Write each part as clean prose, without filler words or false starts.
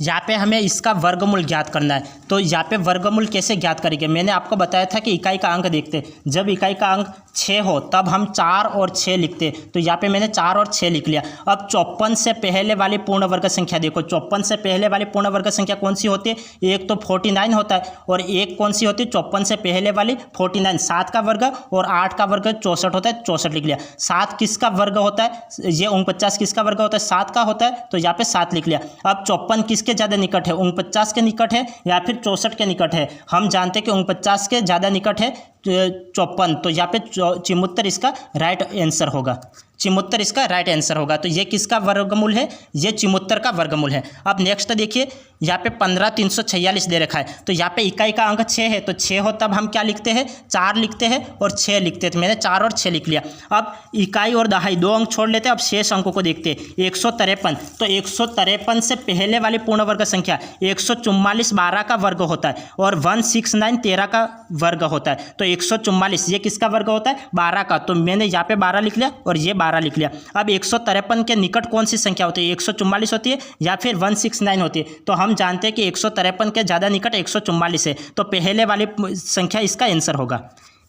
यहाँ पे हमें इसका वर्गमूल ज्ञात करना है। तो यहाँ पे वर्गमूल कैसे ज्ञात करेंगे, मैंने आपको बताया था कि इकाई का अंक देखते, जब इकाई का अंक 6 हो तब हम 4 और 6 लिखते। तो यहाँ पे मैंने 4 और 6 लिख लिया। अब 54 से पहले वाली पूर्ण वर्ग संख्या देखो, 54 से पहले वाली पूर्ण वर्ग संख्या कौन सी होती है, एक तो 49 होता है और एक कौन सी होती है 54 से पहले वाली 49, 7 का वर्ग और 8 का वर्ग 64 होता है, 64 लिख लिया। 7 किसका वर्ग होता है, ये 49 किसका वर्ग होता है, 7 का होता है, तो यहाँ पे 7 लिख लिया। अब 54 किसके ज़्यादा निकट है, 49 के निकट है या फिर 64 के निकट है। हम जानते हैं कि 49 के ज़्यादा निकट है 54, तो यहाँ पे 74 इसका राइट आंसर होगा। 74 इसका राइट आंसर होगा। तो ये किसका वर्गमूल है, ये 74 का वर्गमूल है। अब नेक्स्ट देखिए, यहाँ पे 15,346 दे रखा है। तो यहाँ पे इकाई का अंक 6 है, तो 6 हो तब हम क्या लिखते हैं, 4 लिखते हैं और 6 लिखते हैं। तो मैंने 4 और 6 लिख लिया। अब इकाई और दहाई 2 अंक छोड़ लेते हैं। अब शेष अंकों को देखते हैं। 153, तो 153 से पहले वाली पूर्ण वर्ग संख्या 144 12 का वर्ग होता है और 169 13 का वर्ग होता है। तो 144 ये किसका वर्ग होता है, 12 का। तो मैंने यहाँ पे 12 लिख लिया और ये 12 लिख लिया। अब 153 के निकट कौन सी संख्या होती है, 144 होती है या फिर 169 होती है। तो हम जानते हैं कि 153 के ज़्यादा निकट 144 है, तो पहले वाली संख्या इसका आंसर होगा।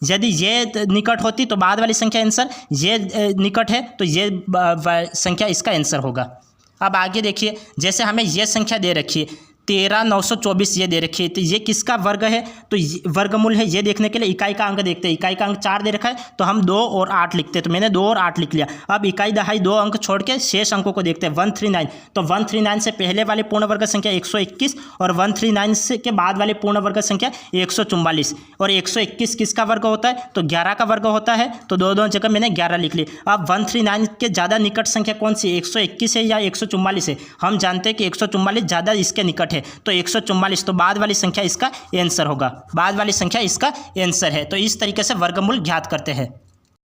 यदि ये निकट होती तो बाद वाली संख्या आंसर, ये निकट है तो ये संख्या इसका आंसर होगा। अब आगे देखिए, जैसे हमें ये संख्या दे रखी है 13,924 ये दे रखी है, तो ये किसका वर्ग है, तो वर्गमूल है। ये देखने के लिए इकाई का अंक देखते हैं। इकाई का अंक 4 दे रखा है, तो हम 2 और 8 लिखते हैं। तो मैंने 2 और 8 लिख लिया। अब इकाई दहाई 2 अंक छोड़ के शेष अंकों को देखते हैं। 139, तो 139 से पहले वाली पूर्ण वर्ग संख्या 121 और 139 से के बाद वाली पूर्ण वर्ग संख्या 144 और 121 किसका वर्ग होता है, तो 11 का वर्ग होता है। तो दो जगह मैंने 11 लिख ली। अब 139 के ज़्यादा निकट संख्या कौन सी, 121 है या 144 है। हम जानते हैं कि 144 ज़्यादा इसके निकट है, तो 144, तो बाद वाली संख्या इसका आंसर होगा। बाद वाली संख्या इसका आंसर है। तो इस तरीके से वर्गमूल ज्ञात करते हैं।